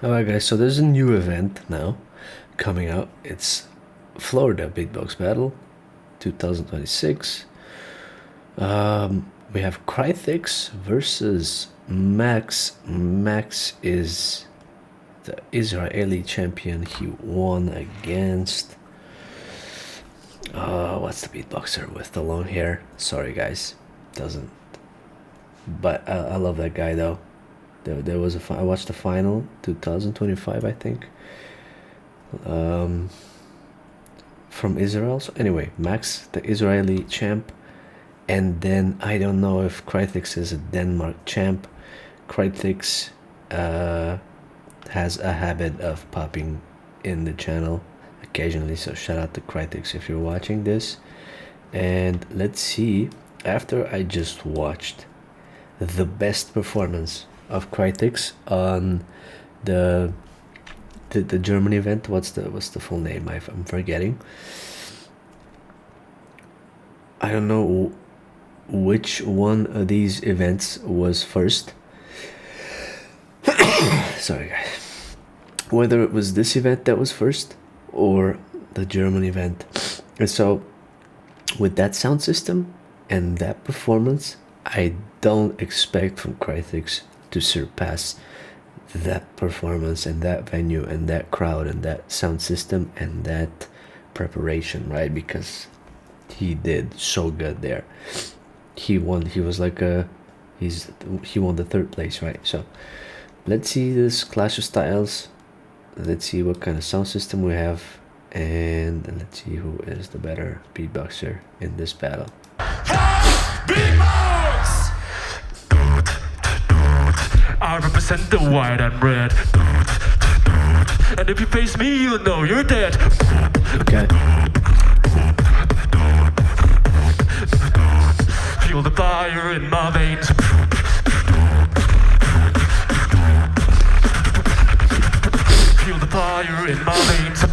Alright guys, so there's a new event now coming out. It's Florida Beatbox Battle 2026. We have Crythix versus Max. Max is the Israeli champion. He won against what's the beatboxer with the long hair? Sorry guys, doesn't. But I love that guy though. There was I watched the final 2025, I think, from Israel. So anyway, Max, the Israeli champ, and then I don't know if Crythix is a Denmark champ. Crythix has a habit of popping in the channel occasionally, so shout out to Crythix if you're watching this. And let's see, after I just watched the best performance of Crythix on the German event. What's the full name? I'm forgetting. I don't know which one of these events was first. Sorry guys. Whether it was this event that was first or the German event. And so with that sound system and that performance, I don't expect from Crythix to surpass that performance and that venue and that crowd and that sound system and that preparation, right? Because he did so good there. He won. He was like he won the third place, right? So let's see this clash of styles. Let's see what kind of sound system we have, and let's see who is the better beatboxer in this battle. Beatbox! I represent the white and red. And if you face me, you'll know you're dead. Okay. Feel the fire in my veins. Feel the fire in my veins.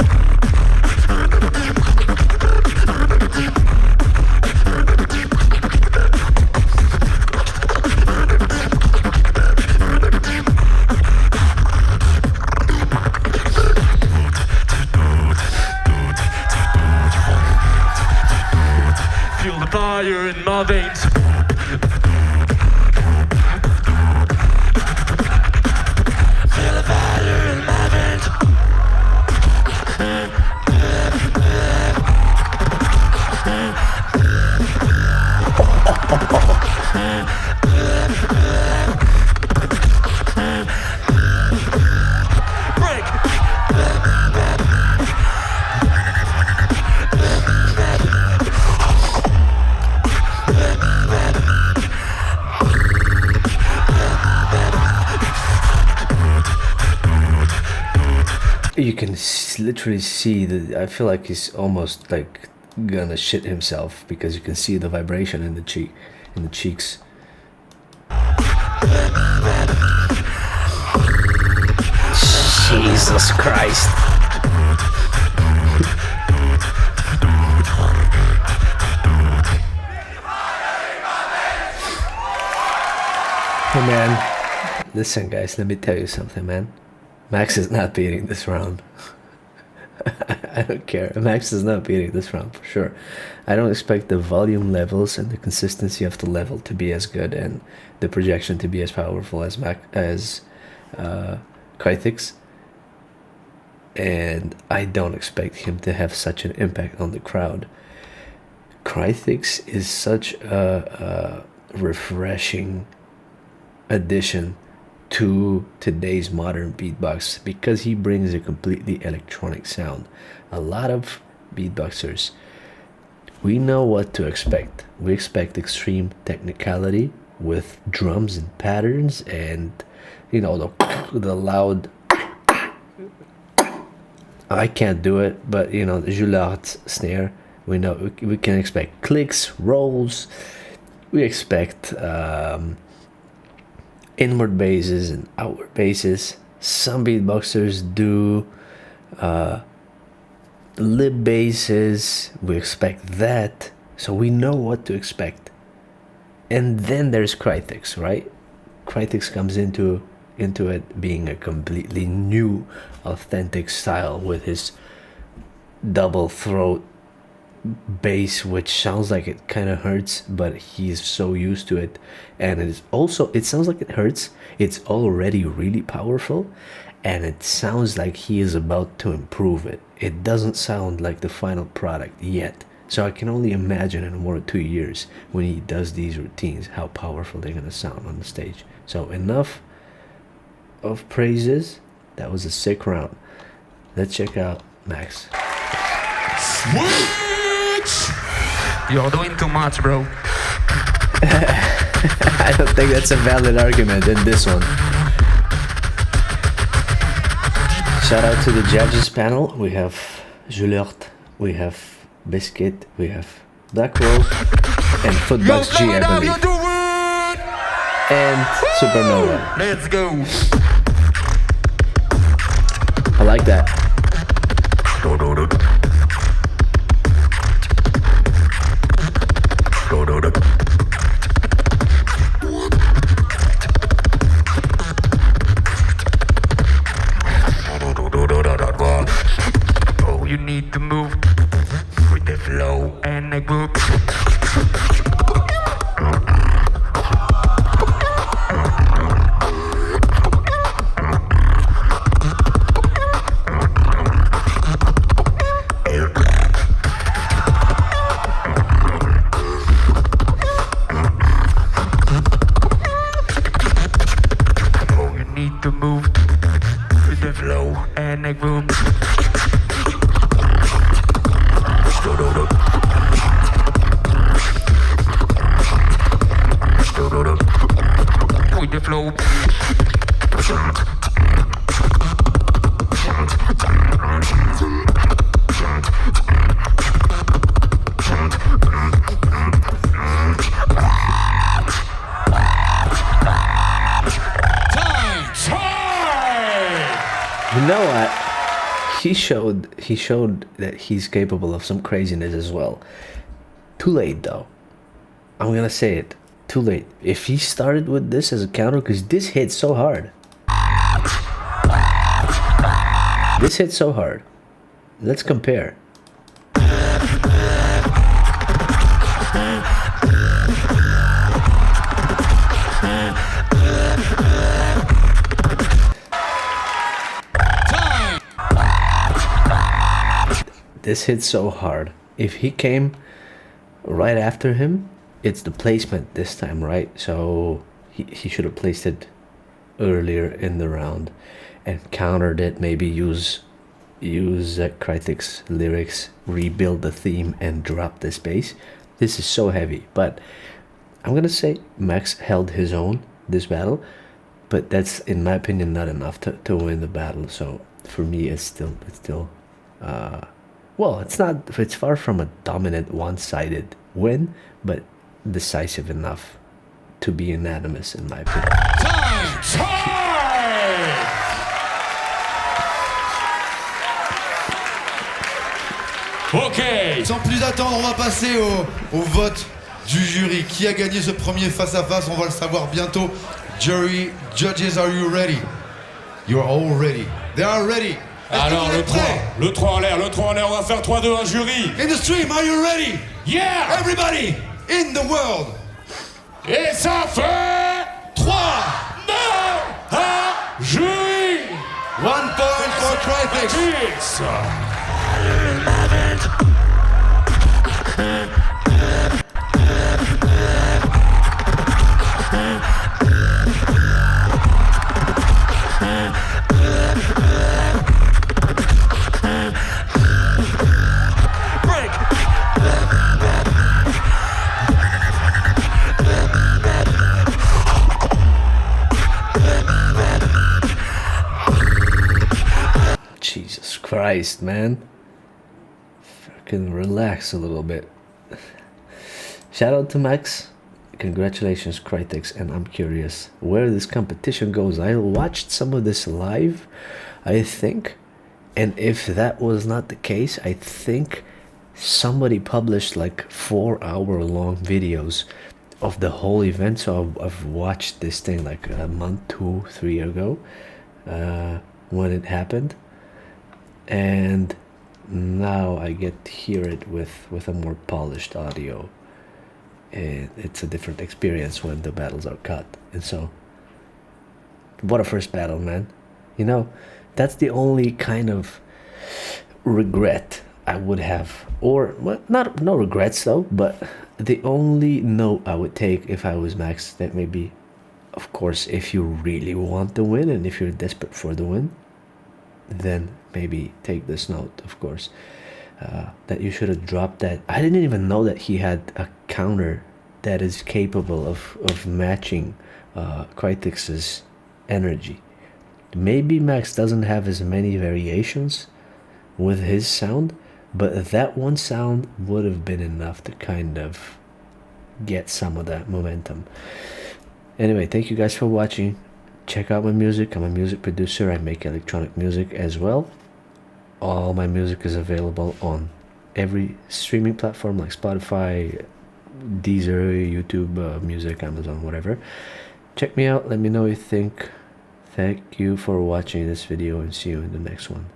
Feel the fire in my veins. Feel the fire in my veins. You can literally see the. I feel like he's almost like gonna shit himself because you can see the vibration in the cheeks. Jesus Christ. Hey man, listen guys, let me tell you something, man. Max is not beating this round. I don't care. Max is not beating this round for sure. I don't expect the volume levels and the consistency of the level to be as good and the projection to be as powerful as Crythix. And I don't expect him to have such an impact on the crowd. Crythix is such a refreshing addition to today's modern beatbox because he brings a completely electronic sound. A lot of beatboxers, we know what to expect. We expect extreme technicality with drums and patterns and, you know, the loud. I can't do it, but you know, the Juillard's snare. We know we can expect clicks, rolls. We expect inward basses and outward basses. Some beatboxers do lip basses. We expect that, so we know what to expect. And then there's Crythix, right? Crythix comes into into it being a completely new, authentic style with his double throat bass, which sounds like it kind of hurts, but he's so used to it. And it sounds like it hurts. It's already really powerful, and it sounds like he is about to improve it. It doesn't sound like the final product yet. So I can only imagine in 1 or 2 years when he does these routines how powerful they're gonna sound on the stage. So enough of praises. That was a sick round. Let's check out Max. Switch! You're doing too much, bro. I don't think that's a valid argument in this one. Shout out to the judges panel. We have Juliette, we have Biscuit, we have Black Rose, and Footbox G, I believe. And Supernova. Let's go. I like that. Oh, you need to move with the flow and the groove. To move with the flow and the groove. With the flow. You know what? He showed that he's capable of some craziness as well. Too late though. I'm gonna say it. Too late. If he started with this as a counter, because this hits so hard. This hits so hard. Let's compare. This hits so hard. If he came right after him, it's the placement this time, right? So he should have placed it earlier in the round and countered it. Maybe use Crythix lyrics, rebuild the theme, and drop this bass. This is so heavy, but I'm gonna say Max held his own this battle, but that's in my opinion not enough to win the battle. So for me, it's still well, it's far from a dominant one-sided win, but decisive enough to be unanimous in my opinion. Ok. Sans plus attendre, on va passer au vote du jury. Qui a gagné ce premier face-à-face? On va le savoir bientôt. Jury, judges, are you ready? You're all ready. They are ready. Alors le 3 en l'air, on va faire 3-2 un jury. In the stream, are you ready? Yeah! Everybody in the world. Et ça fait 3, 9 un jury. 1 point for Crythix. X. Jesus Christ, man. Fucking relax a little bit. Shout out to Max. Congratulations, Crythix, and I'm curious where this competition goes. I watched some of this live, I think, and if that was not the case, I think somebody published like 4-hour-long videos of the whole event. So I've watched this thing like a month, 2, 3 ago, when it happened, and now I get to hear it with a more polished audio, and it's a different experience when the battles are cut. And so, what a first battle, man. You know, that's the only kind of regret I would have, or well, not no regrets though, but the only note I would take if I was Max, that maybe, of course, if you really want the win and if you're desperate for the win, then maybe take this note, of course, that you should have dropped that. I didn't even know that he had a counter that is capable of matching Crythix's energy. Maybe Max doesn't have as many variations with his sound, but that one sound would have been enough to kind of get some of that momentum. Anyway, thank you guys for watching. Check out my music. I'm a music producer. I make electronic music as well. All my music is available on every streaming platform like Spotify, Deezer, YouTube Music, Amazon, whatever. Check me out. Let me know what you think. Thank you for watching this video, and see you in the next one.